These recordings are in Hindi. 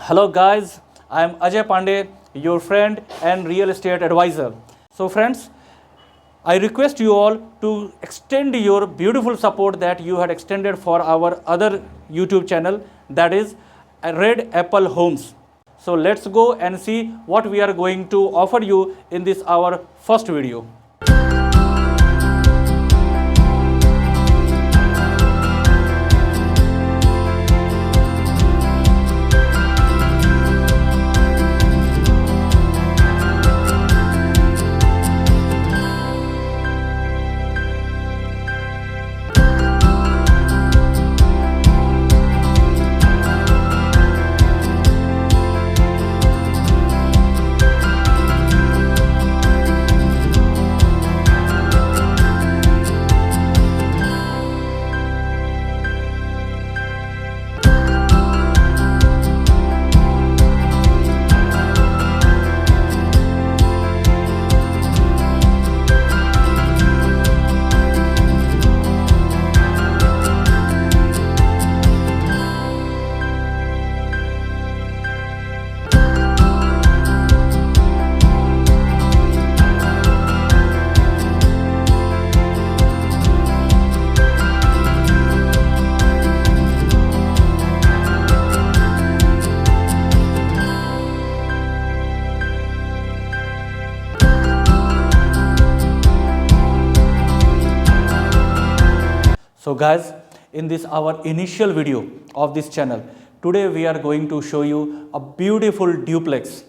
Hello guys, I am Ajay Pandey, your friend and real estate advisor. So friends, I request you all to extend your beautiful support that you had extended for our other YouTube channel, that is Red Apple Homes. So let's go and see what we are going to offer you in this our first video. So guys, in this our initial video of this channel, today we are going to show you a beautiful duplex.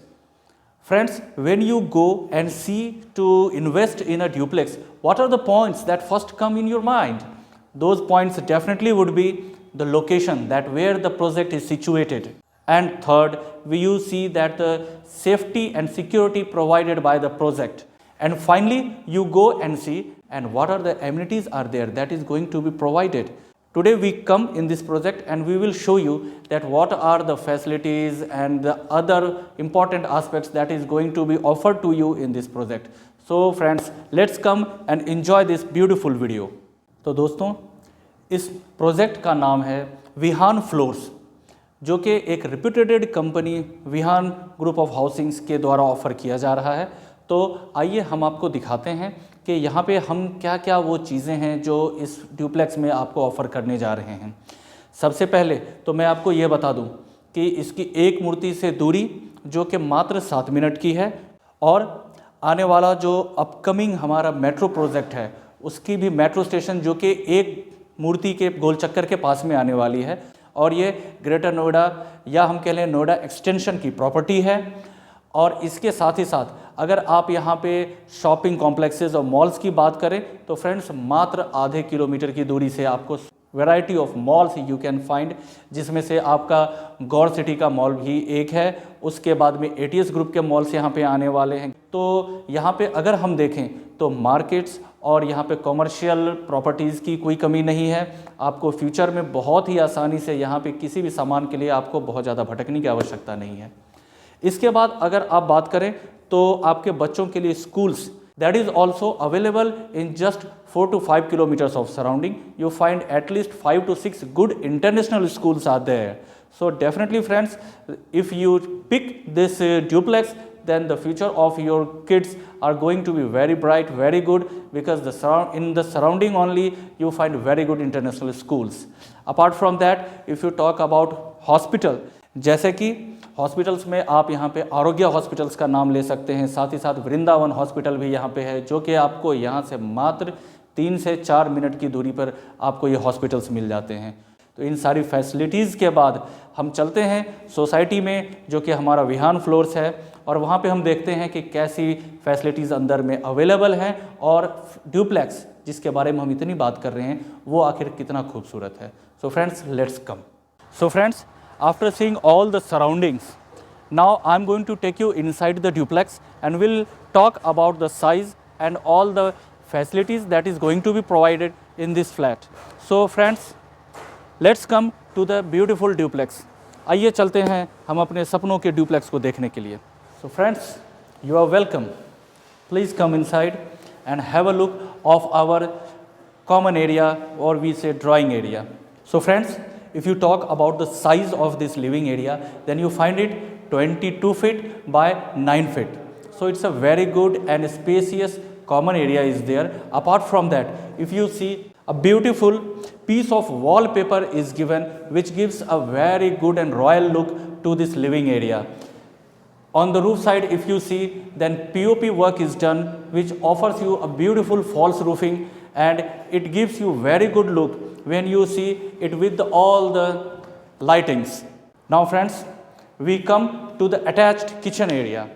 Friends, when you go and see to invest in a duplex, what are the points that first come in your mind? Those points definitely would be the location, that where the project is situated. And third, you see that the safety and security provided by the project. And finally, you go and see and what are the amenities are there that is going to be provided. Today we come in this project and we will show you that what are the facilities and the other important aspects that is going to be offered to you in this project. So friends, let's come and enjoy this beautiful video. तो दोस्तों, इस प्रोजेक्ट का नाम है विहान फ्लोर्स, जो कि एक reputed company Vihan group of housings के द्वारा ऑफर किया जा रहा है। तो आइए हम आपको दिखाते हैं कि यहाँ पे हम क्या क्या वो चीज़ें हैं जो इस ड्यूप्लेक्स में आपको ऑफ़र करने जा रहे हैं। सबसे पहले तो मैं आपको ये बता दूं कि इसकी एक मूर्ति से दूरी जो कि मात्र 7 मिनट की है, और आने वाला जो अपकमिंग हमारा मेट्रो प्रोजेक्ट है उसकी भी मेट्रो स्टेशन जो कि एक मूर्ति के गोल चक्कर के पास में आने वाली है, और ये ग्रेटर नोएडा या हम कह लें नोएडा एक्सटेंशन की प्रॉपर्टी है। और इसके साथ ही साथ अगर आप यहाँ पे शॉपिंग कॉम्प्लेक्सेस और मॉल्स की बात करें तो फ्रेंड्स मात्र आधे किलोमीटर की दूरी से आपको variety of malls you can find, जिसमें से आपका गौर सिटी का मॉल भी एक है। उसके बाद में एटीएस ग्रुप के मॉल्स यहाँ पे आने वाले हैं। तो यहाँ पे अगर हम देखें तो मार्केट्स और यहाँ पे कॉमर्शियल प्रॉपर्टीज़ की कोई कमी नहीं है। आपको फ्यूचर में बहुत ही आसानी से यहाँ पे किसी भी सामान के लिए आपको बहुत ज़्यादा भटकने की आवश्यकता नहीं है। इसके बाद अगर आप बात करें तो आपके बच्चों के लिए schools that is also available in just 4 to 5 kilometers of surrounding. You find at least 5 to 6 good international schools are there. So definitely friends, if you pick this duplex, then the future of your kids are going to be very bright, very good, because in the surrounding only you find very good international schools. Apart from that, if you talk about hospital, जैसे कि हॉस्पिटल्स में आप यहाँ पे आरोग्य हॉस्पिटल्स का नाम ले सकते हैं, साथ ही साथ वृंदावन हॉस्पिटल भी यहाँ पे है, जो कि आपको यहाँ से मात्र 3 से 4 मिनट की दूरी पर आपको ये हॉस्पिटल्स मिल जाते हैं। तो इन सारी फैसिलिटीज़ के बाद हम चलते हैं सोसाइटी में, जो कि हमारा विहान फ्लोर्स है, और वहाँ पे हम देखते हैं कि कैसी फैसिलिटीज़ अंदर में अवेलेबल हैं और ड्यूप्लेक्स जिसके बारे में हम इतनी बात कर रहे हैं वो आखिर कितना खूबसूरत है। सो friends, let's come. So friends, after seeing all the surroundings, now I'm going to take you inside the duplex and we'll talk about the size and all the facilities that is going to be provided in this flat. So friends, let's come to the beautiful duplex. आइए चलते हैं हम अपने सपनों के ड्यूप्लेक्स को देखने के लिए। So friends, you are welcome. Please come inside and have a look of our common area, or we say drawing area. So friends, if you talk about the size of this living area, then you find it 22 feet by 9 feet. So it's a very good and spacious common area is there. Apart from that, if you see, a beautiful piece of wallpaper is given, which gives a very good and royal look to this living area. On the roof side, if you see, then POP work is done, which offers you a beautiful false roofing, and it gives you very good look when you see it with all the lightings. Now friends, we come to the attached kitchen area.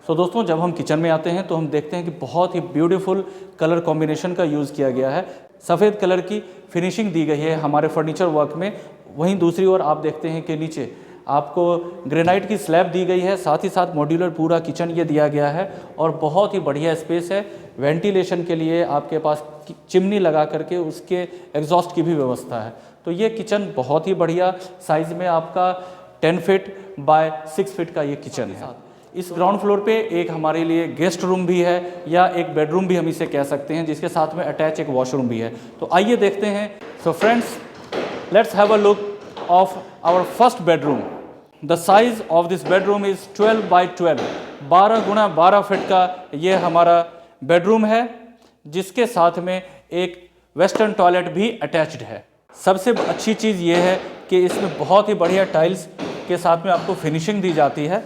So दोस्तों, जब हम किचन में आते हैं तो हम देखते हैं कि बहुत ही ब्यूटीफुल कलर कॉम्बिनेशन का यूज़ किया गया है। सफ़ेद कलर की फिनिशिंग दी गई है हमारे फर्नीचर वर्क में। वहीं दूसरी ओर आप देखते हैं कि नीचे आपको ग्रेनाइट की स्लैब दी गई है, साथ ही साथ मॉड्यूलर पूरा किचन ये दिया गया है और बहुत ही बढ़िया स्पेस है। वेंटिलेशन के लिए आपके पास चिमनी लगा करके उसके एग्जॉस्ट की भी व्यवस्था है। तो ये किचन बहुत ही बढ़िया साइज़ में आपका 10 फीट बाय 6 फीट का ये किचन है। इस ग्राउंड फ्लोर पे एक हमारे लिए गेस्ट रूम भी है, या एक बेडरूम भी हम इसे कह सकते हैं, जिसके साथ में अटैच एक वॉशरूम भी है। तो आइए देखते हैं। So friends, let's have a look of our first bedroom. The size of this bedroom is 12 by 12, 12 गुणा 12 फीट का ये हमारा बेडरूम है, जिसके साथ में एक वेस्टर्न टॉयलेट भी अटैच्ड है। सबसे अच्छी चीज़ ये है कि इसमें बहुत ही बढ़िया टाइल्स के साथ में आपको फिनिशिंग दी जाती है।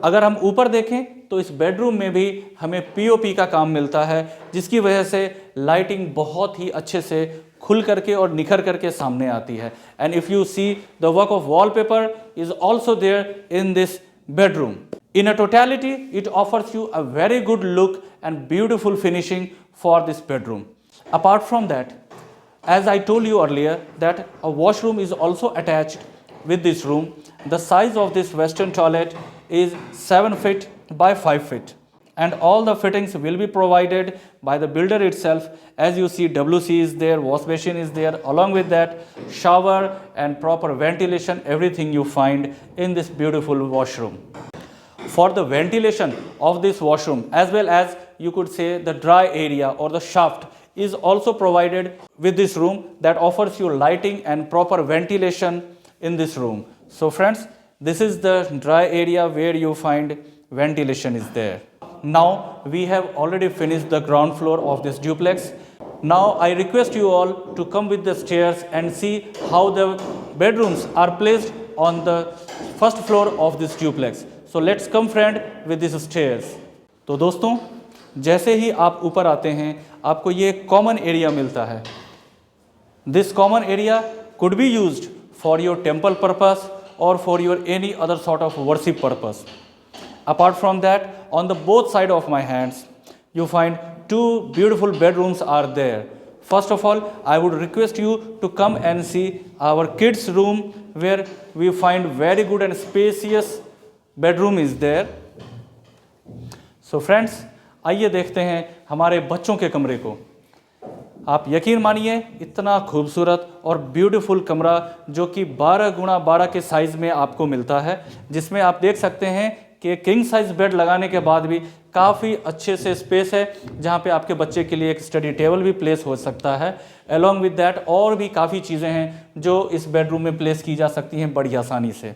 अगर हम ऊपर देखें तो इस बेडरूम में भी हमें पीओपी का काम मिलता है, जिसकी वजह से लाइटिंग बहुत ही अच्छे से खुल करके और निखर करके सामने आती है। And if you see, the work of wallpaper is also there in this bedroom. In a totality it offers you a very good look and beautiful finishing for this bedroom. Apart from that, as I told you earlier, that a washroom is also attached with this room. The size of this western toilet is 7 feet by 5 feet, and all the fittings will be provided by the builder itself. As you see, WC is there, wash basin is there, along with that shower and proper ventilation, everything you find in this beautiful washroom. For the ventilation of this washroom, as well as you could say the dry area or the shaft, is also provided with this room, that offers you lighting and proper ventilation in this room. So friends, this is the dry area where you find ventilation is there. Now we have already finished the ground floor of this duplex. Now I request you all to come with the stairs and see how the bedrooms are placed on the first floor of this duplex. So let's come friend with these stairs. तो दोस्तों, जैसे ही आप ऊपर आते हैं आपको ये कॉमन एरिया मिलता है। This common area could be used for your temple purpose और for your any other sort of worship purpose. Apart from that, on the both side of my hands you find 2 beautiful bedrooms are there. First of all, I would request you to come and see our kids room, where we find very good and spacious bedroom is there. So friends, आइए देखते हैं हमारे बच्चों के कमरे को। आप यकीन मानिए, इतना खूबसूरत और ब्यूटीफुल कमरा जो कि 12 गुणा 12 के साइज़ में आपको मिलता है, जिसमें आप देख सकते हैं कि किंग साइज़ बेड लगाने के बाद भी काफ़ी अच्छे से स्पेस है, जहाँ पे आपके बच्चे के लिए एक स्टडी टेबल भी प्लेस हो सकता है। अलॉन्ग विद दैट और भी काफ़ी चीज़ें हैं जो इस बेडरूम में प्लेस की जा सकती हैं बड़ी आसानी से।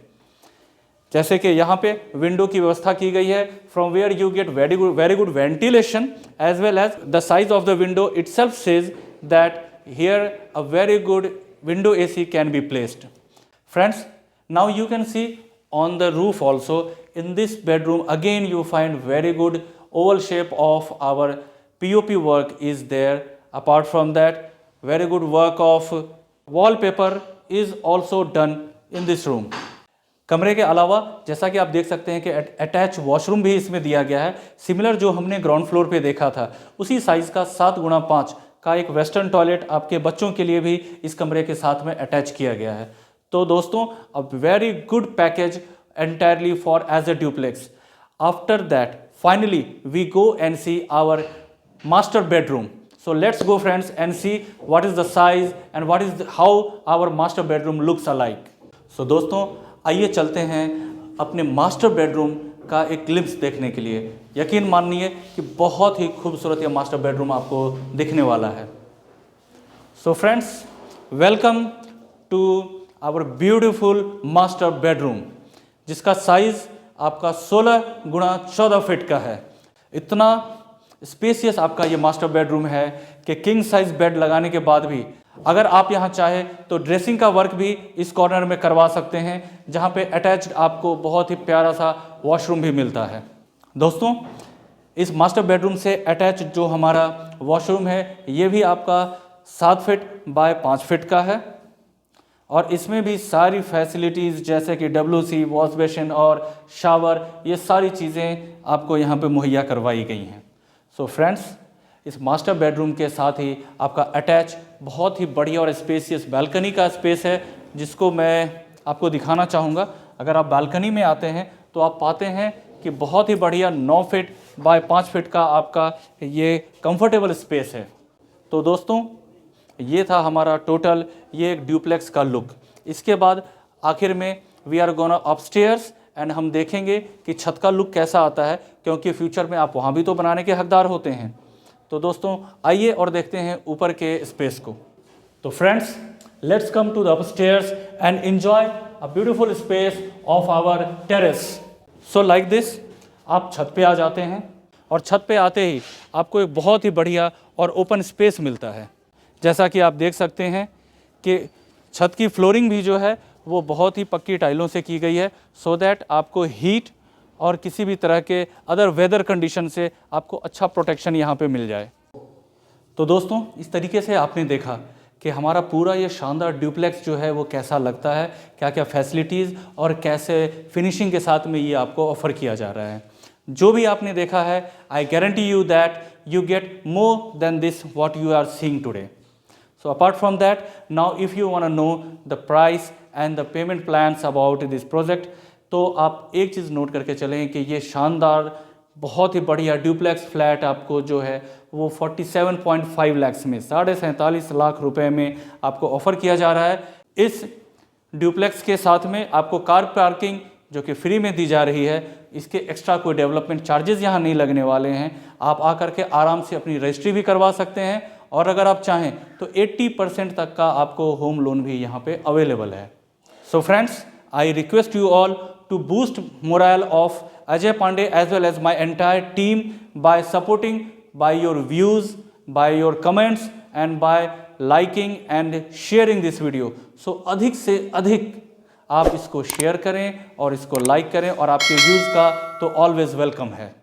जैसे कि यहाँ पे विंडो की व्यवस्था की गई है, from where you get very good ventilation, as well as the size of the window itself says that here a very good window AC can be placed. Friends, now you can see on the roof also. In this bedroom again you find very good oval shape of our POP work is there. Apart from that, very good work of wallpaper is also done in this room. कमरे के अलावा जैसा कि आप देख सकते हैं कि अटैच वॉशरूम भी इसमें दिया गया है। सिमिलर जो हमने ग्राउंड फ्लोर पे देखा था उसी साइज़ का 7 गुणा 5 का एक वेस्टर्न टॉयलेट आपके बच्चों के लिए भी इस कमरे के साथ में अटैच किया गया है। तो दोस्तों, अ very good package entirely for as a duplex. After that, finally we go and see our master bedroom. So let's go friends and see what is the size and what is how our master bedroom looks alike. So दोस्तों, आइए चलते हैं अपने मास्टर बेडरूम का एक ग्लिम्स देखने के लिए। यकीन मानिए कि बहुत ही खूबसूरत ये मास्टर बेडरूम आपको दिखने वाला है। So friends, welcome to our beautiful master bedroom, जिसका साइज आपका 16 गुणा 14 फीट का है। इतना स्पेसियस आपका ये मास्टर बेडरूम है कि किंग साइज बेड लगाने के बाद भी अगर आप यहाँ चाहे तो ड्रेसिंग का वर्क भी इस कॉर्नर में करवा सकते हैं, जहाँ पे अटैच्ड आपको बहुत ही प्यारा सा वॉशरूम भी मिलता है। दोस्तों, इस मास्टर बेडरूम से अटैच जो हमारा वॉशरूम है ये भी आपका 7 फीट बाय 5 फीट का है और इसमें भी सारी फैसिलिटीज़ जैसे कि WC, वॉश बेसिन और शावर, ये सारी चीज़ें आपको यहाँ पे मुहैया करवाई गई हैं। सो फ्रेंड्स, इस मास्टर बेडरूम के साथ ही आपका अटैच बहुत ही बढ़िया और स्पेसियस बालकनी का स्पेस है, जिसको मैं आपको दिखाना चाहूँगा। अगर आप बालकनी में आते हैं तो आप पाते हैं कि बहुत ही बढ़िया 9 फीट बाय 5 फीट का आपका ये कंफर्टेबल स्पेस है। तो दोस्तों, ये था हमारा टोटल ये एक ड्यूप्लेक्स का लुक। इसके बाद आखिर में we are gonna upstairs and हम देखेंगे कि छत का लुक कैसा आता है, क्योंकि फ्यूचर में आप वहाँ भी तो बनाने के हकदार होते हैं। तो दोस्तों, आइए और देखते हैं ऊपर के स्पेस को। तो friends, let's come to the upstairs and enjoy a beautiful space of our terrace. So like this, आप छत पे आ जाते हैं और छत पे आते ही आपको एक बहुत ही बढ़िया और ओपन स्पेस मिलता है। जैसा कि आप देख सकते हैं कि छत की फ्लोरिंग भी जो है वो बहुत ही पक्की टाइलों से की गई है, सो दैट आपको हीट और किसी भी तरह के अदर वेदर कंडीशन से आपको अच्छा प्रोटेक्शन यहाँ पे मिल जाए। तो दोस्तों, इस तरीके से आपने देखा कि हमारा पूरा ये शानदार ड्यूप्लेक्स जो है वो कैसा लगता है, क्या क्या फैसिलिटीज़ और कैसे फिनिशिंग के साथ में ये आपको ऑफ़र किया जा रहा है। जो भी आपने देखा है, I guarantee you that you get more than this what you are seeing today. So apart from that, now if you want to know the price and the payment plans about this project, तो आप एक चीज़ नोट करके चलें कि ये शानदार बहुत ही बढ़िया ड्यूप्लेक्स फ्लैट आपको जो है वो 47.5 लाख में 47.5 लाख रुपए में आपको ऑफ़र किया जा रहा है। इस ड्यूप्लेक्स के साथ में आपको कार पार्किंग जो कि फ्री में दी जा रही है, इसके एक्स्ट्रा कोई डेवलपमेंट चार्जेस यहाँ नहीं लगने वाले हैं। आप आकर के आराम से अपनी रजिस्ट्री भी करवा सकते हैं और अगर आप चाहें तो 80% तक का आपको होम लोन भी यहाँ पे अवेलेबल है। So friends, I request you all to boost morale of Ajay Pandey as well as my entire team by supporting by your views, by your comments and by liking and sharing this video. So अधिक से अधिक आप इसको शेयर करें और इसको लाइक करें और आपके व्यूज़ का तो ऑलवेज वेलकम है।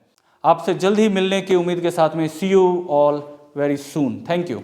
आपसे जल्द ही मिलने की उम्मीद के साथ में see you all very soon. Thank you.